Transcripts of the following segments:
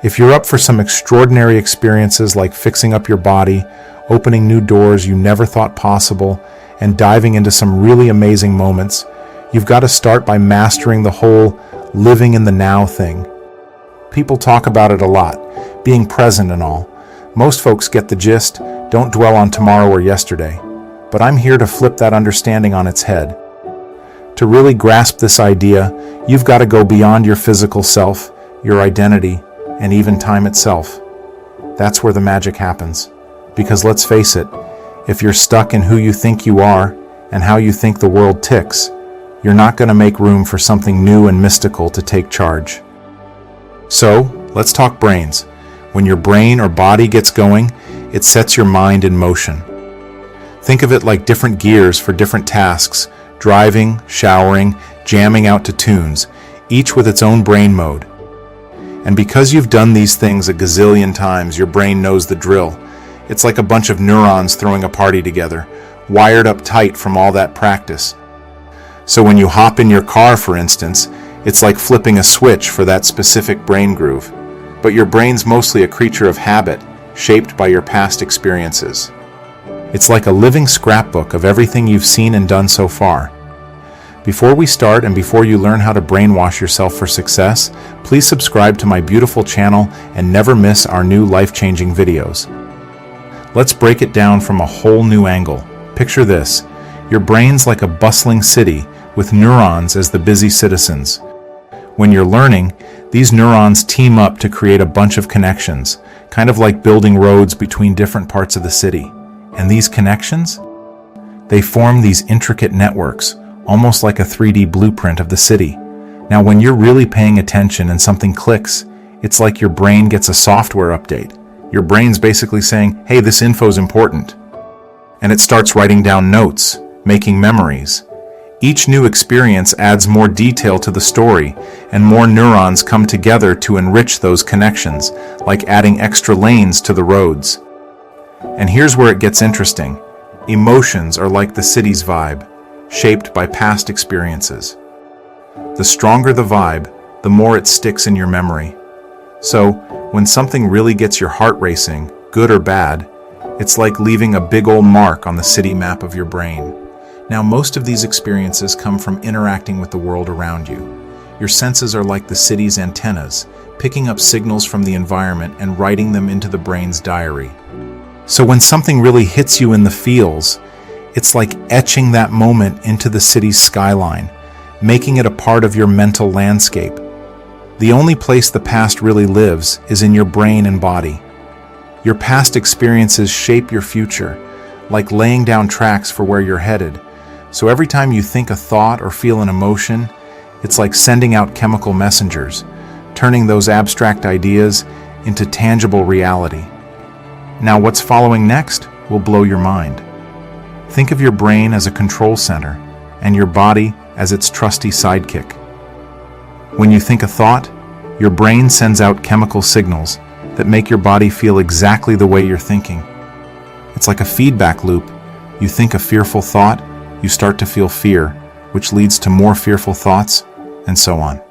If you're up for some extraordinary experiences like fixing up your body, opening new doors you never thought possible, and diving into some really amazing moments, you've got to start by mastering the whole living in the now thing. People talk about it a lot, being present and all. Most folks get the gist, don't dwell on tomorrow or yesterday. But I'm here to flip that understanding on its head. To really grasp this idea, you've got to go beyond your physical self, your identity, and even time itself. That's where the magic happens. Because let's face it, if you're stuck in who you think you are and how you think the world ticks, you're not going to make room for something new and mystical to take charge. So, let's talk brains. When your brain or body gets going, it sets your mind in motion. Think of it like different gears for different tasks, driving, showering, jamming out to tunes, each with its own brain mode. And because you've done these things a gazillion times, your brain knows the drill. It's like a bunch of neurons throwing a party together, wired up tight from all that practice. So when you hop in your car, for instance, it's like flipping a switch for that specific brain groove. But your brain's mostly a creature of habit, shaped by your past experiences. It's like a living scrapbook of everything you've seen and done so far. Before we start and before you learn how to brainwash yourself for success, please subscribe to my beautiful channel and never miss our new life-changing videos. Let's break it down from a whole new angle. Picture this. Your brain's like a bustling city with neurons as the busy citizens. When you're learning, these neurons team up to create a bunch of connections, kind of like building roads between different parts of the city. And these connections? They form these intricate networks, almost like a 3D blueprint of the city. Now, when you're really paying attention and something clicks, it's like your brain gets a software update. Your brain's basically saying, hey, this info's important. And it starts writing down notes, making memories. Each new experience adds more detail to the story, and more neurons come together to enrich those connections, like adding extra lanes to the roads. And here's where it gets interesting. Emotions are like the city's vibe, shaped by past experiences. The stronger the vibe, the more it sticks in your memory. So, when something really gets your heart racing, good or bad, it's like leaving a big old mark on the city map of your brain. Now, most of these experiences come from interacting with the world around you. Your senses are like the city's antennas, picking up signals from the environment and writing them into the brain's diary. So when something really hits you in the feels, it's like etching that moment into the city's skyline, making it a part of your mental landscape. The only place the past really lives is in your brain and body. Your past experiences shape your future, like laying down tracks for where you're headed. So every time you think a thought or feel an emotion, it's like sending out chemical messengers, turning those abstract ideas into tangible reality. Now, what's following next will blow your mind. Think of your brain as a control center and your body as its trusty sidekick. When you think a thought, your brain sends out chemical signals that make your body feel exactly the way you're thinking. It's like a feedback loop. You think a fearful thought, you start to feel fear, which leads to more fearful thoughts, and so on.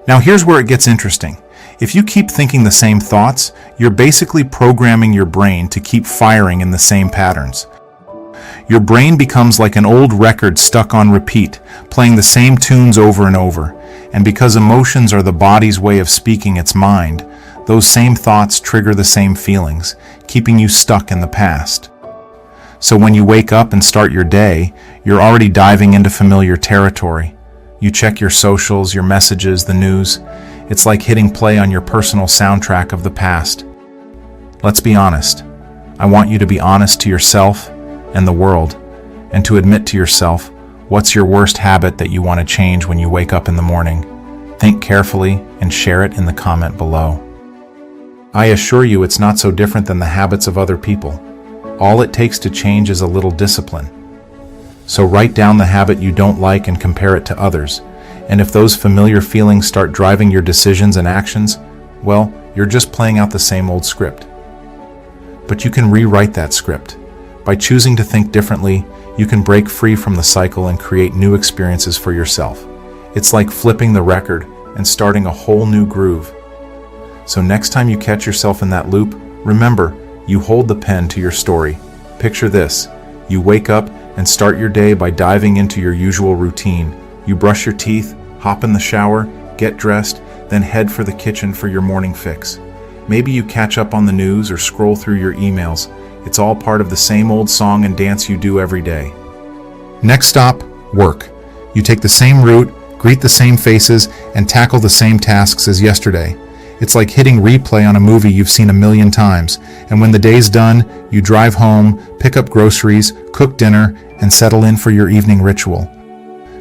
Now here's where it gets interesting. If you keep thinking the same thoughts, you're basically programming your brain to keep firing in the same patterns. Your brain becomes like an old record stuck on repeat, playing the same tunes over and over. And because emotions are the body's way of speaking its mind, those same thoughts trigger the same feelings, keeping you stuck in the past. So when you wake up and start your day, you're already diving into familiar territory. You check your socials, your messages, the news. It's like hitting play on your personal soundtrack of the past. Let's be honest. I want you to be honest to yourself and the world, and to admit to yourself, what's your worst habit that you want to change when you wake up in the morning? Think carefully and share it in the comment below. I assure you it's not so different than the habits of other people. All it takes to change is a little discipline. So write down the habit you don't like and compare it to others. And if those familiar feelings start driving your decisions and actions, well, you're just playing out the same old script. But you can rewrite that script. By choosing to think differently, you can break free from the cycle and create new experiences for yourself. It's like flipping the record and starting a whole new groove. So next time you catch yourself in that loop, remember, you hold the pen to your story. Picture this. You wake up and start your day by diving into your usual routine. You brush your teeth, hop in the shower, get dressed, then head for the kitchen for your morning fix. Maybe you catch up on the news or scroll through your emails. It's all part of the same old song and dance you do every day. Next stop, work. You take the same route, greet the same faces, and tackle the same tasks as yesterday. It's like hitting replay on a movie you've seen a million times, and when the day's done, you drive home, pick up groceries, cook dinner, and settle in for your evening ritual.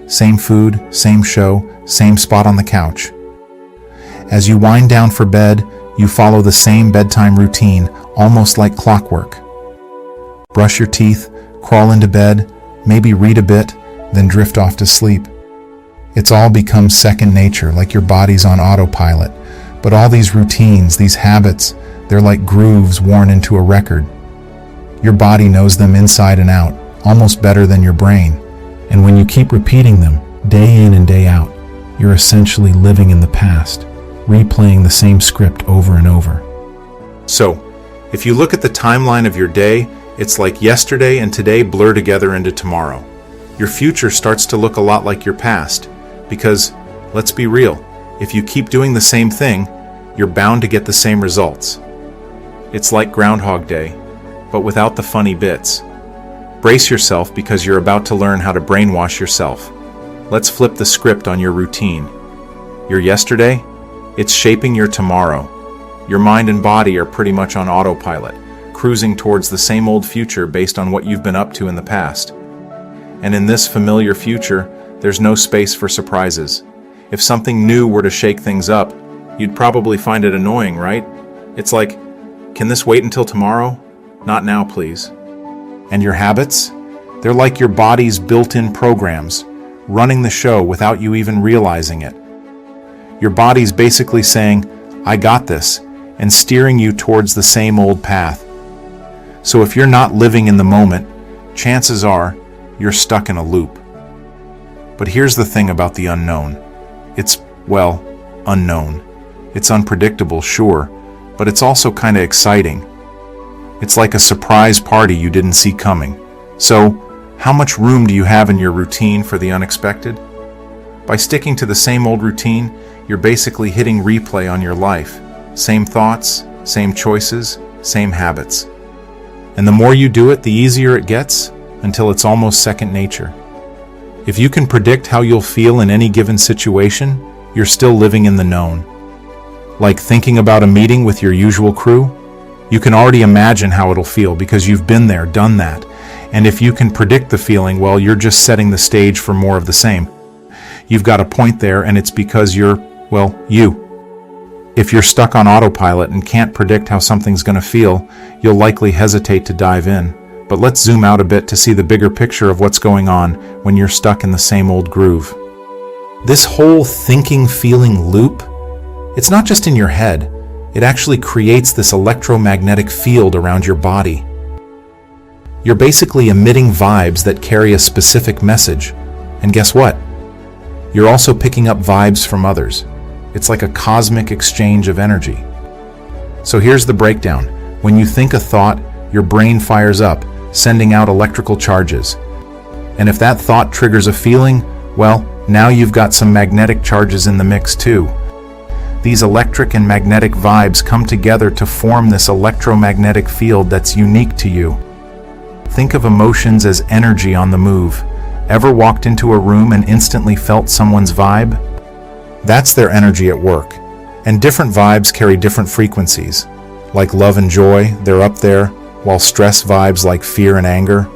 Same food, same show, same spot on the couch. As you wind down for bed, you follow the same bedtime routine, almost like clockwork. Brush your teeth, crawl into bed, maybe read a bit, then drift off to sleep. It's all become second nature, like your body's on autopilot. But all these routines, these habits, they're like grooves worn into a record. Your body knows them inside and out, almost better than your brain. And when you keep repeating them, day in and day out, you're essentially living in the past, replaying the same script over and over. So, if you look at the timeline of your day, it's like yesterday and today blur together into tomorrow. Your future starts to look a lot like your past, because, let's be real, if you keep doing the same thing, you're bound to get the same results. It's like Groundhog Day, but without the funny bits. Brace yourself because you're about to learn how to brainwash yourself. Let's flip the script on your routine. Your yesterday? It's shaping your tomorrow. Your mind and body are pretty much on autopilot, cruising towards the same old future based on what you've been up to in the past. And in this familiar future, there's no space for surprises. If something new were to shake things up, you'd probably find it annoying, right? It's like, can this wait until tomorrow? Not now, please. And your habits? They're like your body's built-in programs, running the show without you even realizing it. Your body's basically saying, I got this, and steering you towards the same old path. So if you're not living in the moment, chances are you're stuck in a loop. But here's the thing about the unknown. It's, well, unknown. It's unpredictable, sure, but it's also kind of exciting. It's like a surprise party you didn't see coming. So, how much room do you have in your routine for the unexpected? By sticking to the same old routine, you're basically hitting replay on your life. Same thoughts, same choices, same habits. And the more you do it, the easier it gets, until it's almost second nature. If you can predict how you'll feel in any given situation, you're still living in the known. Like thinking about a meeting with your usual crew, you can already imagine how it'll feel because you've been there, done that. And if you can predict the feeling, well, you're just setting the stage for more of the same. You've got a point there, and it's because you're, well, you. If you're stuck on autopilot and can't predict how something's going to feel, you'll likely hesitate to dive in. But let's zoom out a bit to see the bigger picture of what's going on when you're stuck in the same old groove. This whole thinking, feeling loop, it's not just in your head. It actually creates this electromagnetic field around your body. You're basically emitting vibes that carry a specific message. And guess what? You're also picking up vibes from others. It's like a cosmic exchange of energy. So here's the breakdown. When you think a thought, your brain fires up, sending out electrical charges. And if that thought triggers a feeling, well, now you've got some magnetic charges in the mix too. These electric and magnetic vibes come together to form this electromagnetic field that's unique to you. Think of emotions as energy on the move. Ever walked into a room and instantly felt someone's vibe? That's their energy at work. And different vibes carry different frequencies. Like love and joy, they're up there, while stress vibes like fear and anger,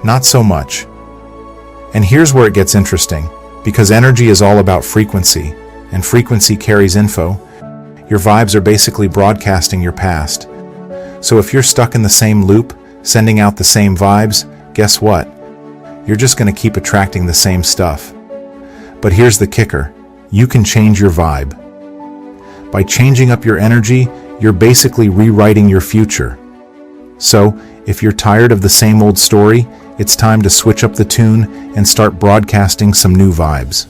not so much. And here's where it gets interesting. Because energy is all about frequency, and frequency carries info, your vibes are basically broadcasting your past. So if you're stuck in the same loop, sending out the same vibes, guess what? You're just going to keep attracting the same stuff. But here's the kicker. You can change your vibe. By changing up your energy, you're basically rewriting your future. So, if you're tired of the same old story, it's time to switch up the tune and start broadcasting some new vibes.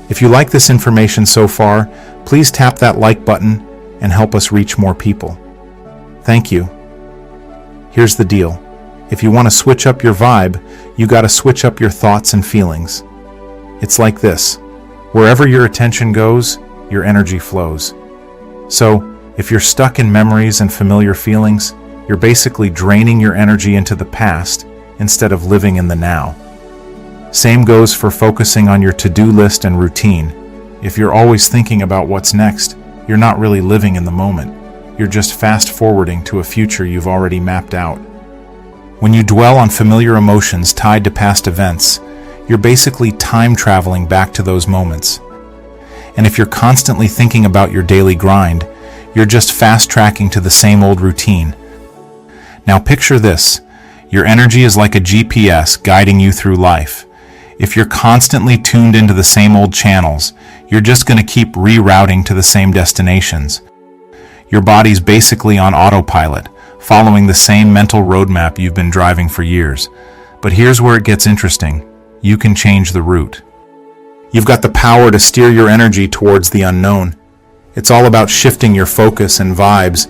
If you like this information so far, please tap that like button and help us reach more people. Thank you. Here's the deal. If you want to switch up your vibe, you got to switch up your thoughts and feelings. It's like this. Wherever your attention goes, your energy flows. So, if you're stuck in memories and familiar feelings, you're basically draining your energy into the past instead of living in the now. Same goes for focusing on your to-do list and routine. If you're always thinking about what's next, you're not really living in the moment. You're just fast-forwarding to a future you've already mapped out. When you dwell on familiar emotions tied to past events, you're basically time-traveling back to those moments. And if you're constantly thinking about your daily grind, you're just fast-tracking to the same old routine. Now picture this. Your energy is like a GPS guiding you through life. If you're constantly tuned into the same old channels, you're just going to keep rerouting to the same destinations. Your body's basically on autopilot, following the same mental roadmap you've been driving for years. But here's where it gets interesting. You can change the route. You've got the power to steer your energy towards the unknown. It's all about shifting your focus and vibes.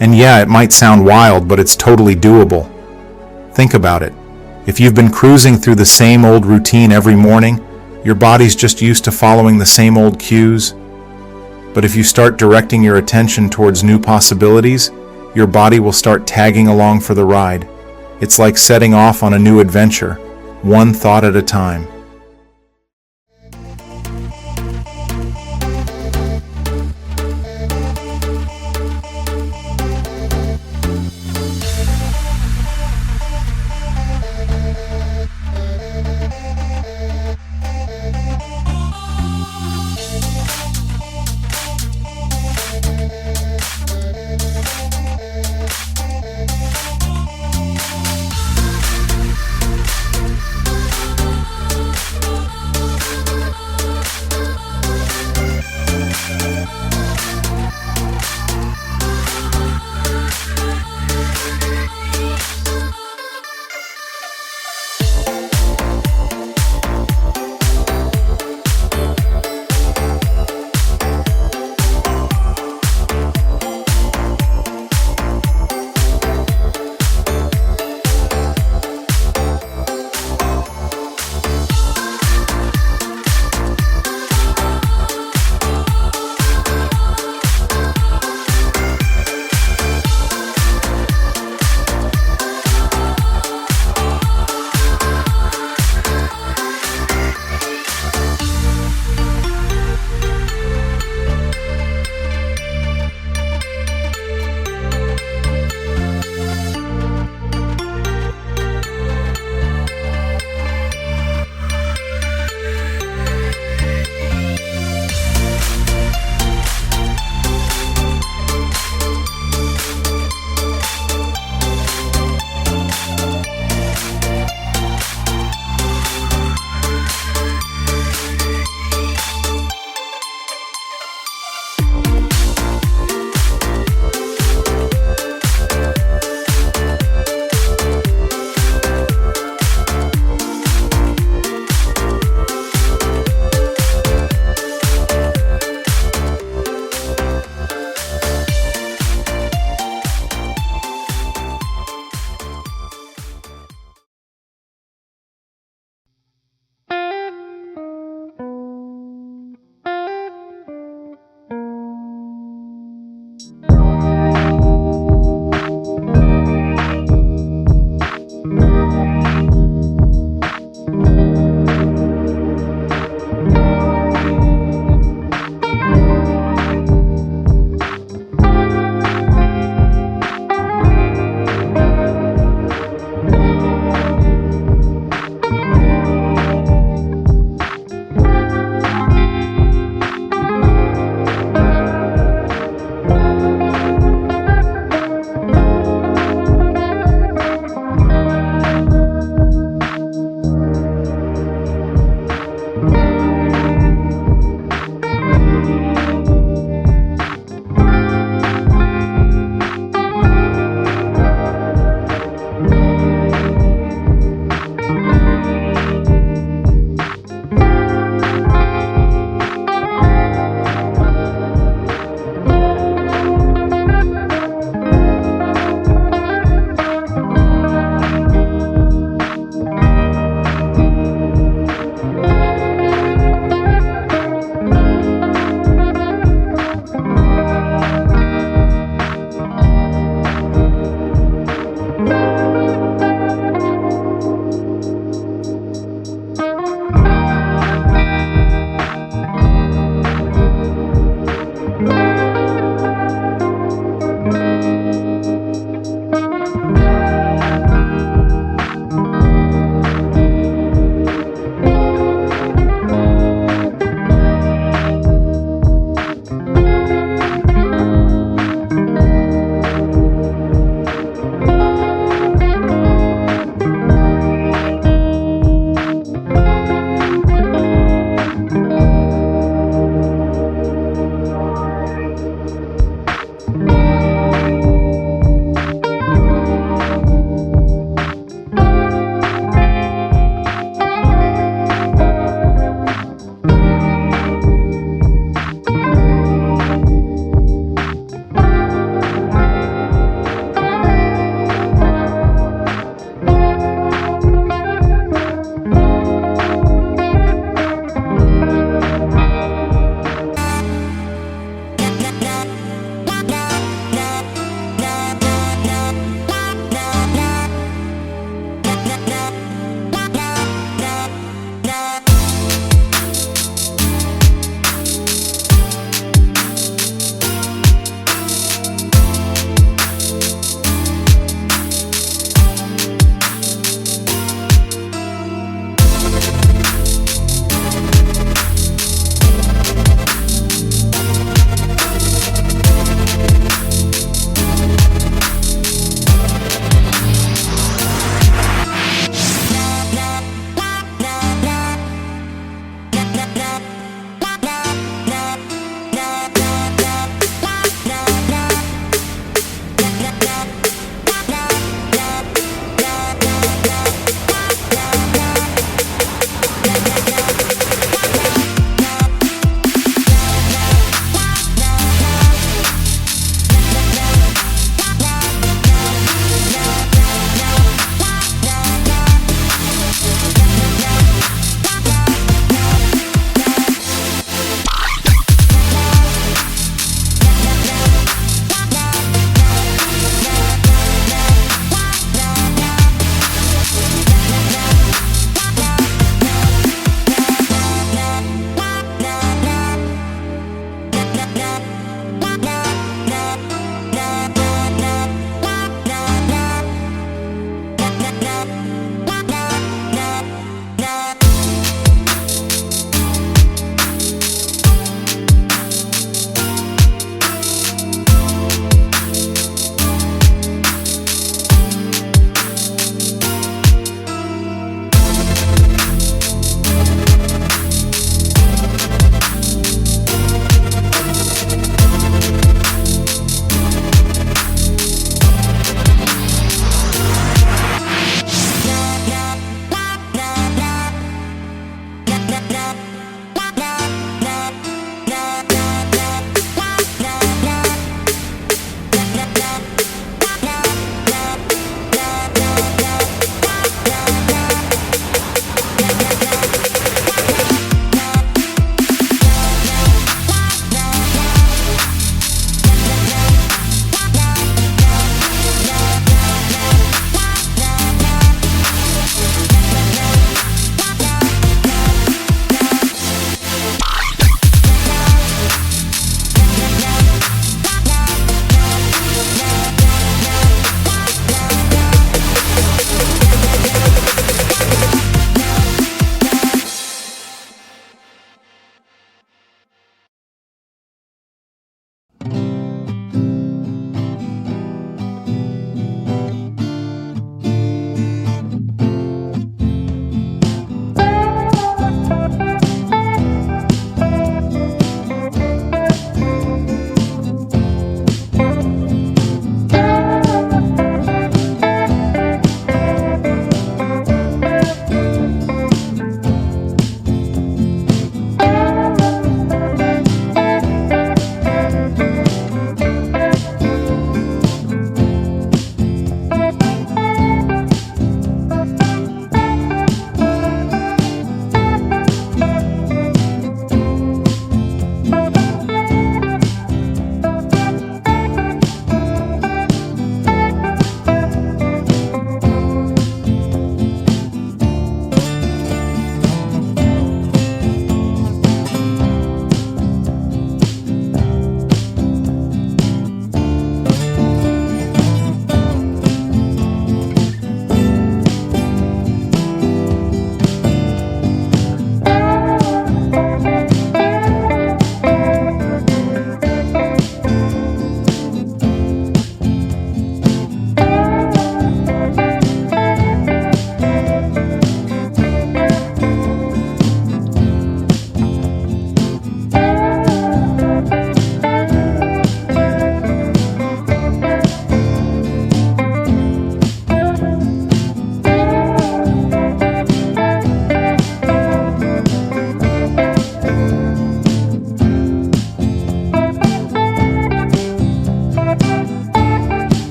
And yeah, it might sound wild, but it's totally doable. Think about it. If you've been cruising through the same old routine every morning, your body's just used to following the same old cues. But if you start directing your attention towards new possibilities, your body will start tagging along for the ride. It's like setting off on a new adventure, one thought at a time.